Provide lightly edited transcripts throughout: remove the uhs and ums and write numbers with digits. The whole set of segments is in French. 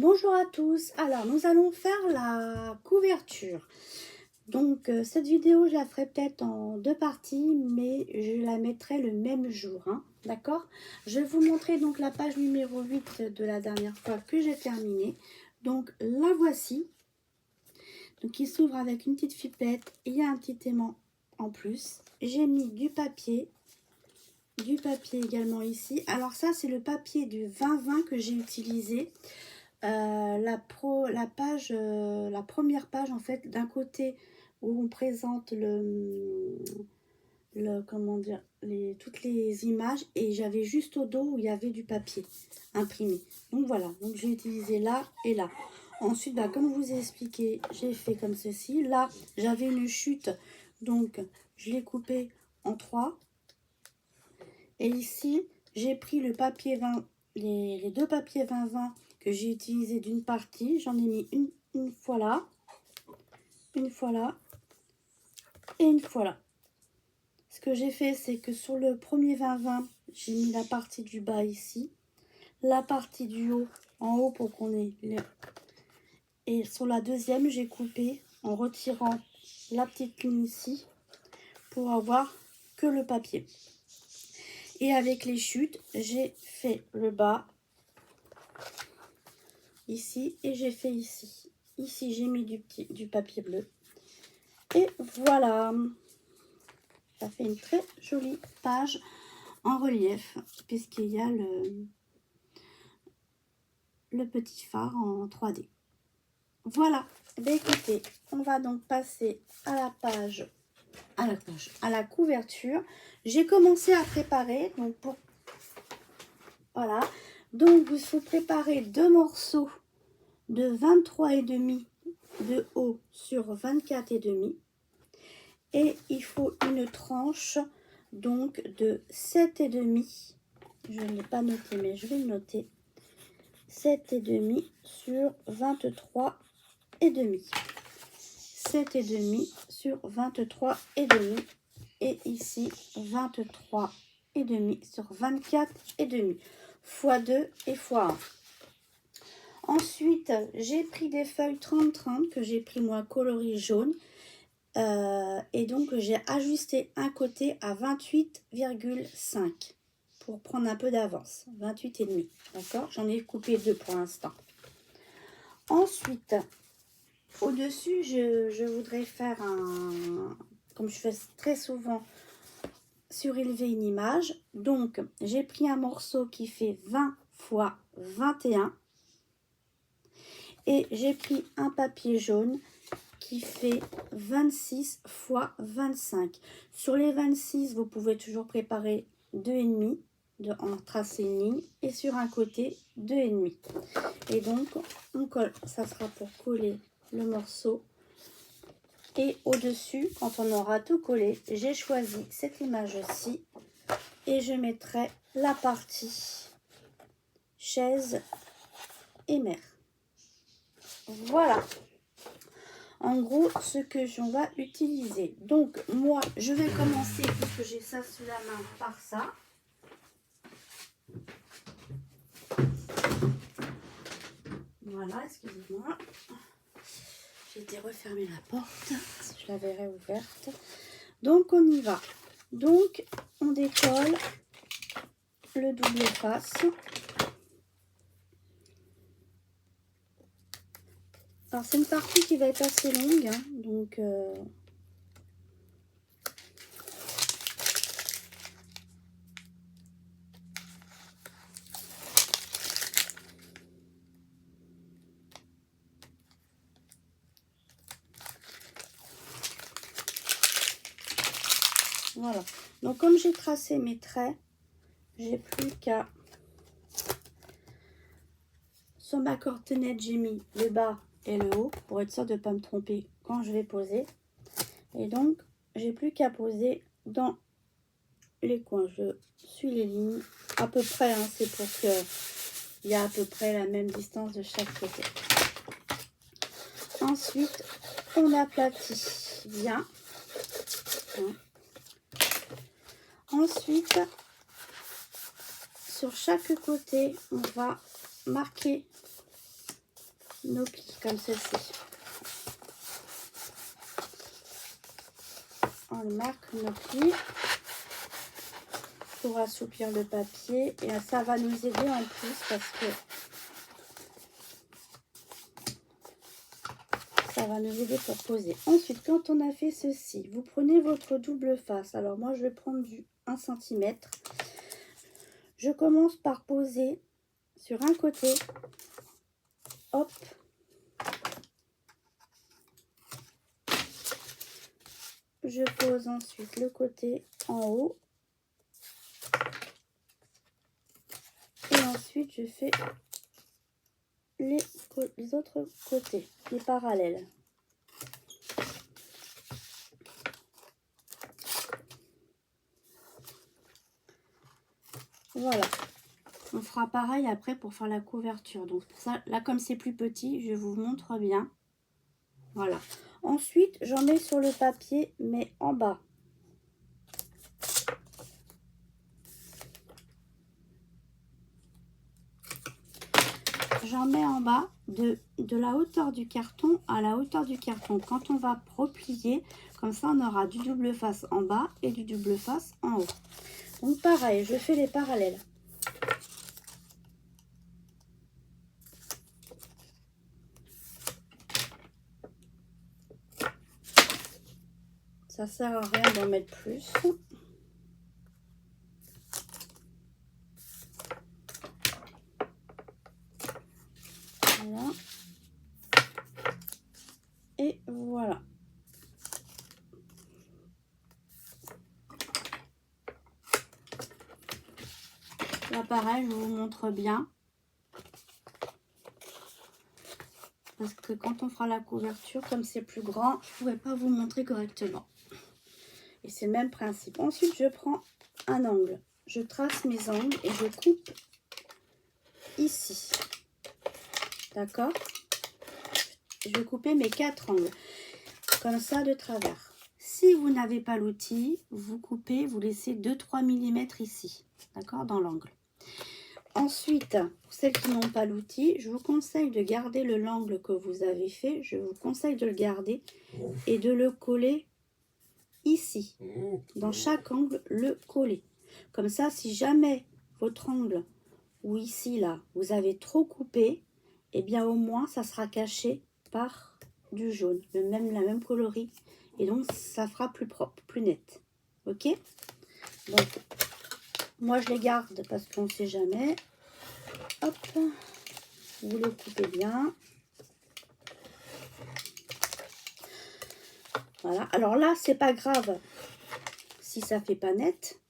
Bonjour à tous, alors nous allons faire la couverture. Donc cette vidéo je la ferai peut-être en deux parties, mais je la mettrai le même jour, hein, d'accord? Je vais vous montrer donc la page numéro 8 de la dernière fois que j'ai terminé. Donc la voici, donc il s'ouvre avec une petite pipette, il y a un petit aimant en plus. J'ai mis du papier également ici. Alors ça c'est le papier du 2020 que j'ai utilisé. La première page en fait, d'un côté où on présente comment dire, toutes les images, et j'avais juste au dos où il y avait du papier imprimé. Donc voilà, donc j'ai utilisé là et là. Ensuite, comme je vous ai expliqué, j'ai fait comme ceci. Là, j'avais une chute, donc je l'ai coupé en trois. Et ici, j'ai pris le papier 20, les deux papiers 20-20 que j'ai utilisé d'une partie. J'en ai mis une fois là, une fois là et une fois là. Ce que j'ai fait, c'est que sur le premier 20-20, j'ai mis la partie du bas ici, la partie du haut en haut pour qu'on ait les... Et sur la deuxième, j'ai coupé en retirant la petite ligne ici pour avoir que le papier. Et avec les chutes, j'ai fait le bas ici et j'ai fait ici. Ici, j'ai mis du papier bleu. Et voilà, ça fait une très jolie page en relief, puisqu'il y a le petit phare en 3D. Voilà, écoutez, on va donc passer à la couverture. J'ai commencé à préparer, donc voilà. Donc il faut préparer deux morceaux de 23,5 de haut sur 24,5. Et il faut une tranche donc de 7,5. Je ne l'ai pas noté, mais je vais le noter. 7,5 sur 23,5. 7,5 sur 23,5. Et ici, 23,5 sur 24,5. Fois 2 et fois 1. Ensuite, j'ai pris des feuilles 30-30 que j'ai pris moi coloris jaune. Et donc j'ai ajusté un côté à 28,5 pour prendre un peu d'avance, 28,5, d'accord? J'en ai coupé deux pour l'instant. Ensuite, au-dessus, je voudrais faire comme je fais très souvent, surélever une image. Donc j'ai pris un morceau qui fait 20 x 21 et j'ai pris un papier jaune qui fait 26 x 25. Sur les 26, vous pouvez toujours préparer 2,5 en tracer une ligne, et sur un côté 2,5. Et donc on colle, ça sera pour coller le morceau. Et au dessus, quand on aura tout collé, j'ai choisi cette image-ci et je mettrai la partie chaise et mer. Voilà. En gros, ce que j'en vais utiliser. Donc, moi, je vais commencer, puisque j'ai ça sous la main, par ça. Voilà, excusez-moi. J'ai été refermer la porte. Je l'avais réouverte. Donc, on y va. Donc, on décolle le double face. Alors, c'est une partie qui va être assez longue, hein, donc... Voilà, donc comme j'ai tracé mes traits, j'ai plus qu'à... Sur ma cortenette, j'ai mis le bas et le haut pour être sûr de ne pas me tromper quand je vais poser. Et donc, j'ai plus qu'à poser dans les coins. Je suis les lignes à peu près, hein, c'est pour qu'il y a à peu près la même distance de chaque côté. Ensuite, on aplatit bien. Ensuite, sur chaque côté, on va marquer nos plis comme ceci. On marque nos plis pour assouplir le papier et ça va nous aider en plus parce que ça va nous aider pour poser. Ensuite, quand on a fait ceci, vous prenez votre double face. Alors moi, je vais prendre du 1 cm. Je commence par poser sur un côté. Hop. Je pose ensuite le côté en haut. Et ensuite, je fais les autres côtés, les parallèles. Voilà. On fera pareil après pour faire la couverture. Donc ça, là, comme c'est plus petit, je vous montre bien. Voilà. Ensuite, j'en mets sur le papier, mais en bas. J'en mets en bas de la hauteur du carton à la hauteur du carton. Quand on va replier, comme ça, on aura du double face en bas et du double face en haut. Donc pareil, je fais les parallèles. Ça sert à rien d'en mettre plus. Voilà. Et voilà. Là, pareil, je vous montre bien. Parce que quand on fera la couverture, comme c'est plus grand, je ne pourrais pas vous montrer correctement. Et c'est le même principe. Ensuite, je prends un angle. Je trace mes angles et je coupe ici. D'accord? Je vais couper mes 4 angles. Comme ça, de travers. Si vous n'avez pas l'outil, vous coupez, vous laissez 2-3 mm ici. D'accord? Dans l'angle. Ensuite, pour celles qui n'ont pas l'outil, je vous conseille de garder l'angle que vous avez fait. Je vous conseille de le garder et de le coller ici. Dans chaque angle, le coller. Comme ça, si jamais votre angle ou ici, là, vous avez trop coupé, eh bien au moins, ça sera caché par du jaune, la même coloris. Et donc, ça fera plus propre, plus net. Ok? Donc, moi, je les garde parce qu'on ne sait jamais. Hop, vous le coupez bien. Voilà. Alors là, c'est pas grave si ça fait pas net,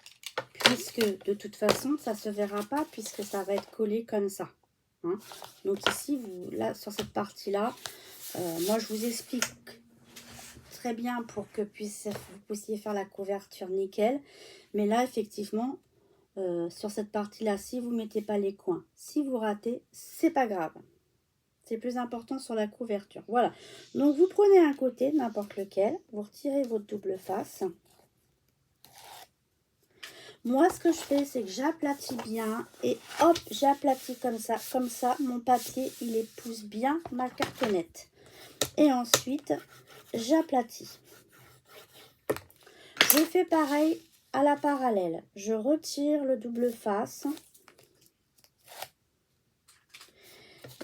puisque de toute façon, ça se verra pas, puisque ça va être collé comme ça. Hein. Donc ici, là, sur cette partie-là, moi, je vous explique très bien pour que vous puissiez faire la couverture nickel. Mais là, effectivement, sur cette partie-là, si vous ne mettez pas les coins, si vous ratez, c'est pas grave. C'est plus important sur la couverture. Voilà. Donc, vous prenez un côté, n'importe lequel. Vous retirez votre double face. Moi, ce que je fais, c'est que j'aplatis bien. Et hop, j'aplatis comme ça. Comme ça, mon papier, il épouse bien ma cartonnette. Et ensuite, j'aplatis. Je fais pareil à la parallèle. Je retire le double face.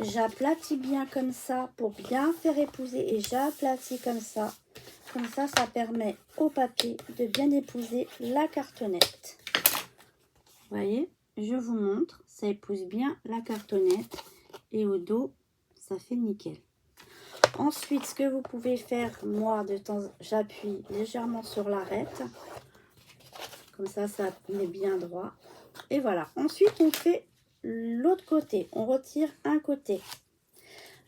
J'aplatis bien comme ça pour bien faire épouser et j'aplatis comme ça. Comme ça, ça permet au papier de bien épouser la cartonnette. Vous voyez, je vous montre, ça épouse bien la cartonnette et au dos, ça fait nickel. Ensuite, ce que vous pouvez faire, moi, de temps, j'appuie légèrement sur l'arête. Comme ça, ça met bien droit. Et voilà. Ensuite, on fait l'autre côté. On retire un côté.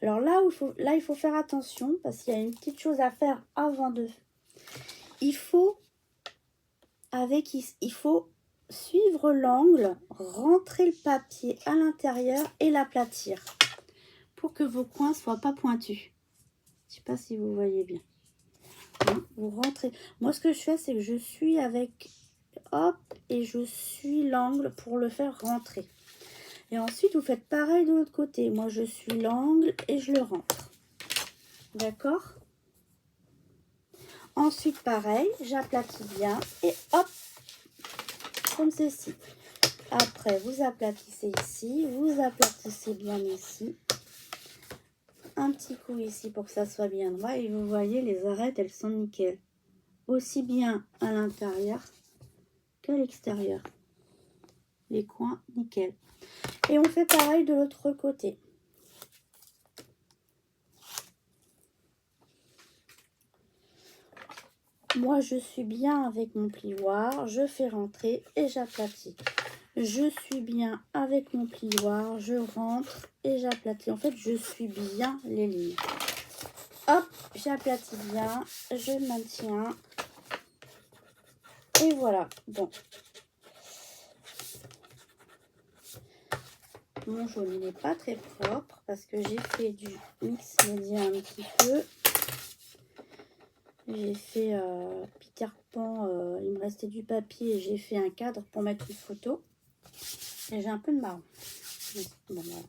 Alors là, il faut faire attention parce qu'il y a une petite chose à faire avant de... Il faut suivre l'angle, rentrer le papier à l'intérieur et l'aplatir pour que vos coins ne soient pas pointus. Je ne sais pas si vous voyez bien. Hein, vous rentrez. Moi, ce que je fais, c'est que je suis avec... Hop, et je suis l'angle pour le faire rentrer. Et ensuite, vous faites pareil de l'autre côté. Moi, je suis l'angle et je le rentre. D'accord? Ensuite, pareil, j'aplatis bien et hop, comme ceci. Après, vous aplatissez ici, vous aplatissez bien ici. Un petit coup ici pour que ça soit bien droit. Et vous voyez, les arêtes, elles sont nickel. Aussi bien à l'intérieur qu'à l'extérieur. Les coins, nickel. Et on fait pareil de l'autre côté. Moi, je suis bien avec mon plioir. Je fais rentrer et j'aplatis. Je suis bien avec mon plioir. Je rentre et j'aplatis. En fait, je suis bien les lignes. Hop, j'aplatis bien. Je maintiens. Et voilà. Bon. Mon jaune n'est pas très propre parce que j'ai fait du mix média un petit peu. J'ai fait Peter Pan, il me restait du papier et j'ai fait un cadre pour mettre une photo. Et j'ai un peu de marron. Bon, voilà.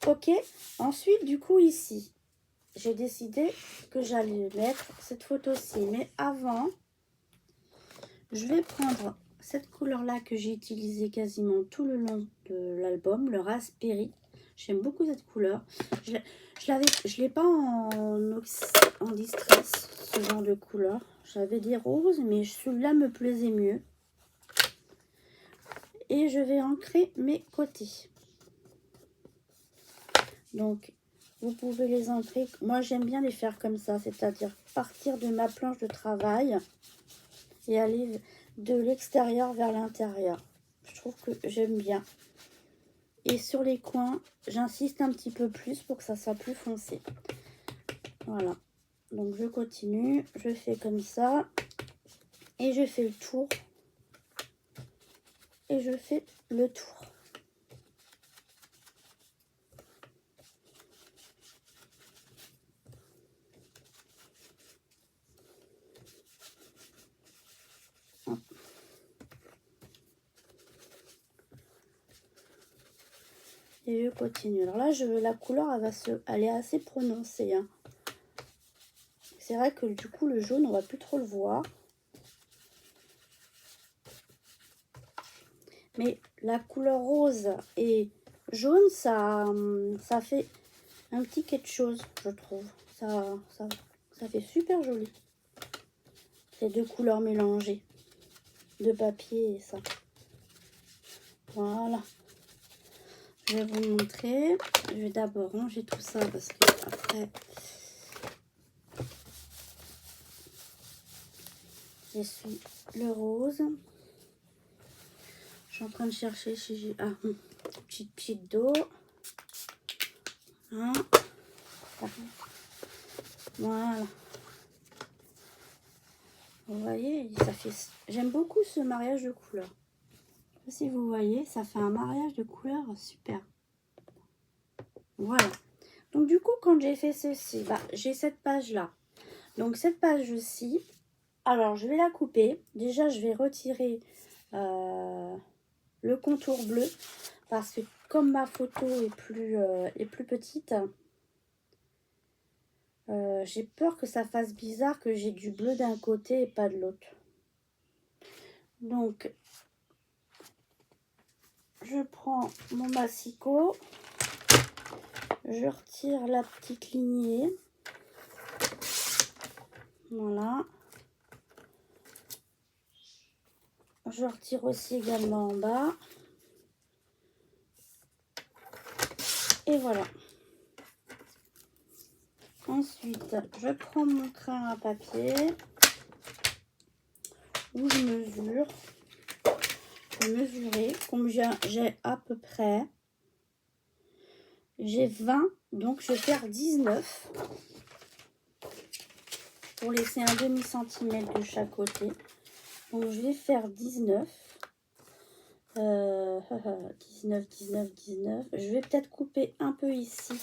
Ok, ensuite du coup ici, j'ai décidé que j'allais mettre cette photo-ci. Mais avant, je vais prendre cette couleur-là que j'ai utilisée quasiment tout le long de l'album, le Raspberry. J'aime beaucoup cette couleur. Je l'ai pas en distress, ce genre de couleur. J'avais des roses, mais celui-là me plaisait mieux. Et je vais ancrer mes côtés. Donc, vous pouvez les ancrer. Moi, j'aime bien les faire comme ça, c'est-à-dire partir de ma planche de travail et aller de l'extérieur vers l'intérieur. Je trouve que j'aime bien. Et sur les coins, j'insiste un petit peu plus pour que ça soit plus foncé. Voilà. Donc, je continue. Je fais comme ça. Et je fais le tour. Et je fais le tour. Et je continue. Alors là, la couleur, elle est assez prononcée. Hein. C'est vrai que du coup, le jaune, on va plus trop le voir. Mais la couleur rose et jaune, ça fait un petit quelque chose, je trouve. Ça fait super joli. Ces deux couleurs mélangées. De papier et ça. Voilà. Je vais vous montrer. Je vais d'abord ranger tout ça parce que après j'essuie le rose. Je suis en train de chercher si j'ai petite d'eau. Hein. Voilà. Vous voyez, ça fait. J'aime beaucoup ce mariage de couleurs. Je sais pas si vous voyez, ça fait un mariage de couleurs super. Voilà. Donc du coup, quand j'ai fait ceci, bah, j'ai cette page-là. Donc cette page-ci, alors je vais la couper. Déjà, je vais retirer le contour bleu parce que comme ma photo est plus petite, j'ai peur que ça fasse bizarre que j'ai du bleu d'un côté et pas de l'autre. Donc, je prends mon massicot, je retire la petite lignée. Voilà. Je retire aussi également en bas. Et voilà. Ensuite, je prends mon crayon à papier où je mesure. Je vais mesurer comme j'ai à peu près. J'ai 20, donc je vais faire 19 pour laisser un demi-centimètre de chaque côté. Donc je vais faire 19. 19. Je vais peut-être couper un peu ici,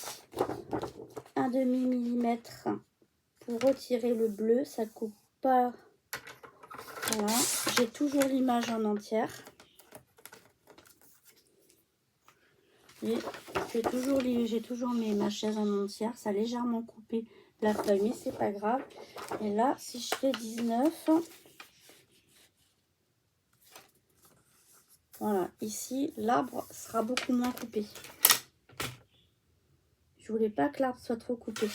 un demi-millimètre pour retirer le bleu. Ça coupe pas. Voilà. J'ai toujours l'image en entière. Et j'ai toujours ma chaise en entière. Ça a légèrement coupé la feuille, mais c'est pas grave. Et là, si je fais 19, voilà, ici, l'arbre sera beaucoup moins coupé. Je voulais pas que l'arbre soit trop coupé.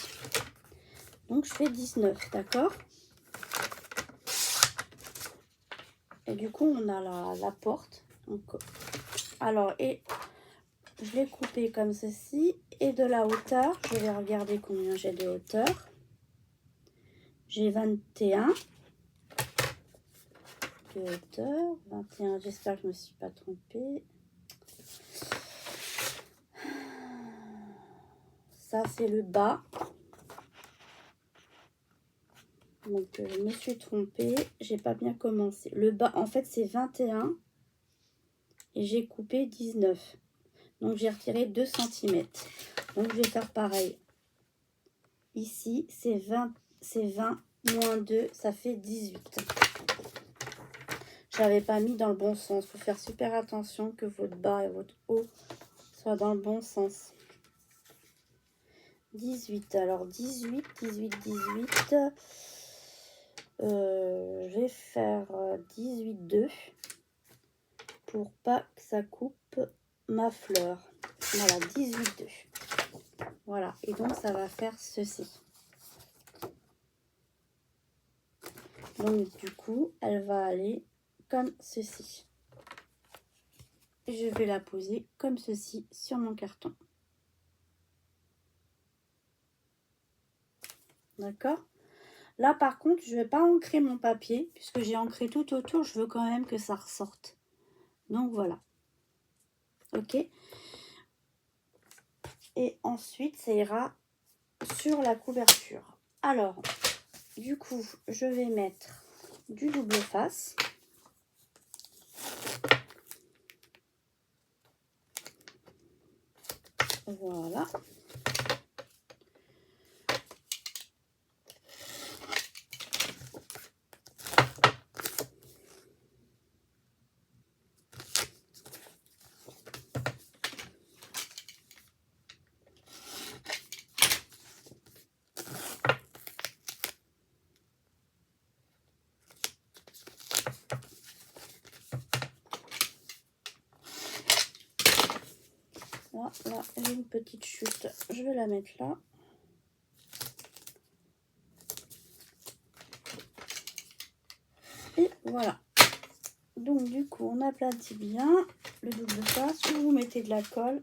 Donc, je fais 19, d'accord? Et du coup, on a la porte. Donc, alors, et je l'ai coupé comme ceci. Et de la hauteur, je vais regarder combien j'ai de hauteur. J'ai 21 de hauteur. 21, j'espère que je ne me suis pas trompée. Ça, c'est le bas. Donc, je me suis trompée. J'ai pas bien commencé. Le bas, en fait, c'est 21. Et j'ai coupé 19. Donc, j'ai retiré 2 cm. Donc, je vais faire pareil. Ici, c'est 20 moins 2, ça fait 18. J'avais pas mis dans le bon sens. Il faut faire super attention que votre bas et votre haut soient dans le bon sens. 18. Alors, 18. Je vais faire 18,2 pour pas que ça coupe ma fleur. Voilà, 18,2. Voilà, et donc ça va faire ceci. Donc du coup, elle va aller comme ceci. Je vais la poser comme ceci sur mon carton. D'accord? Là, par contre, je ne vais pas ancrer mon papier, puisque j'ai ancré tout autour. Je veux quand même que ça ressorte. Donc voilà. Ok? Et ensuite, ça ira sur la couverture. Alors, du coup, je vais mettre du double face. Voilà. Là, j'ai une petite chute. Je vais la mettre là. Et voilà. Donc, du coup, on aplatit bien le double face. Vous mettez de la colle.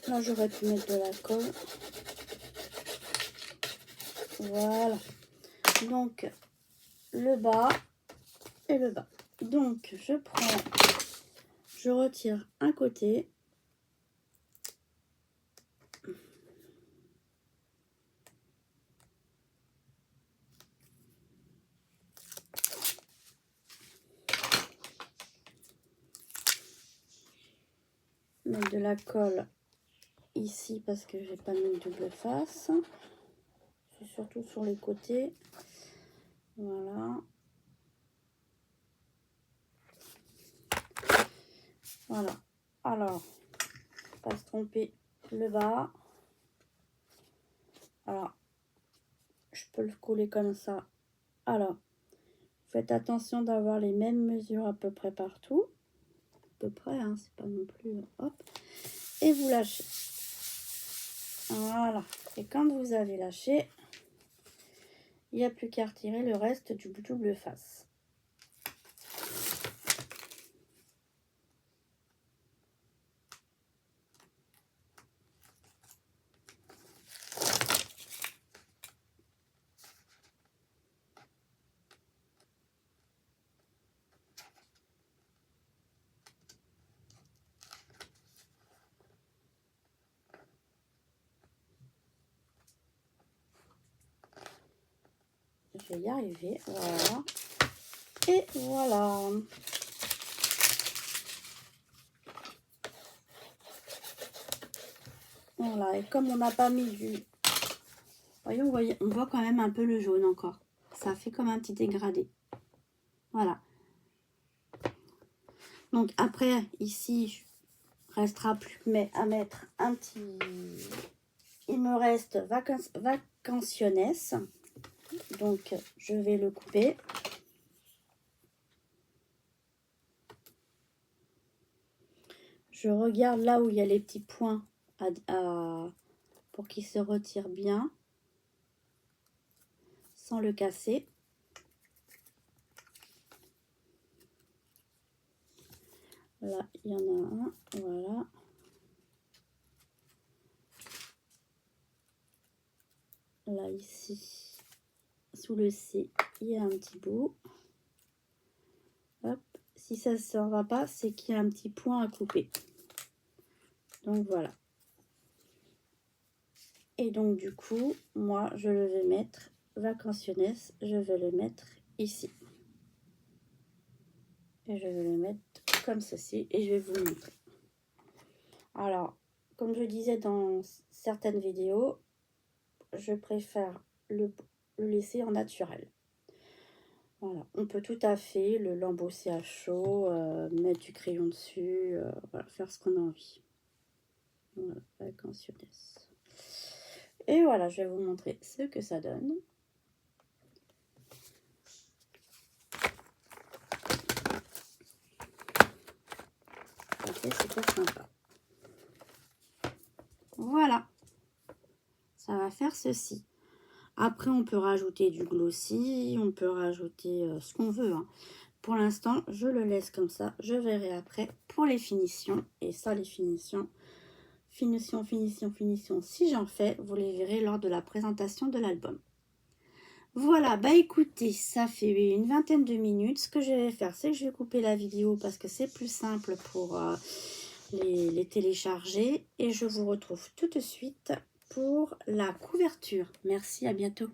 Là, j'aurais pu mettre de la colle. Voilà. Donc, le bas et le bas. Donc, je retire un côté. Mettre de la colle ici parce que j'ai pas mis de double face. C'est surtout sur les côtés. Voilà. Voilà. Alors, pas se tromper le bas. Alors, je peux le coller comme ça. Alors, faites attention d'avoir les mêmes mesures à peu près partout. À peu près, hein, c'est pas non plus... Hop. Et vous lâchez. Voilà. Et quand vous avez lâché, il n'y a plus qu'à retirer le reste du double face. Je vais y arriver. Voilà. Et voilà. Voilà. Et comme on n'a pas mis du... Voyez, on voit quand même un peu le jaune encore. Ça fait comme un petit dégradé. Voilà. Donc après, ici, Restera plus mais à mettre un petit... Il me reste vacaciones. Donc, je vais le couper. Je regarde là où il y a les petits points pour qu'il se retire bien. Sans le casser. Là, il y en a un. Voilà. Là, ici, sous le C, il y a un petit bout. Hop. Si ça ne s'en va pas, c'est qu'il y a un petit point à couper. Donc, voilà. Et donc, du coup, moi, je le vais mettre, vacaciones, je vais le mettre ici. Et je vais le mettre comme ceci et je vais vous le montrer. Alors, comme je disais dans certaines vidéos, je préfère le laisser en naturel. Voilà, on peut tout à fait l'embosser à chaud, mettre du crayon dessus, voilà, faire ce qu'on a envie. Voilà, vacaciones. Et voilà, je vais vous montrer ce que ça donne. C'est très sympa. Voilà, ça va faire ceci. Après, on peut rajouter du glossy, on peut rajouter ce qu'on veut. Hein. Pour l'instant, je le laisse comme ça. Je verrai après pour les finitions. Et ça, les finitions, si j'en fais, vous les verrez lors de la présentation de l'album. Voilà, bah écoutez, ça fait une vingtaine de minutes. Ce que je vais faire, c'est que je vais couper la vidéo parce que c'est plus simple pour les télécharger. Et je vous retrouve tout de suite pour la couverture. Merci, à bientôt.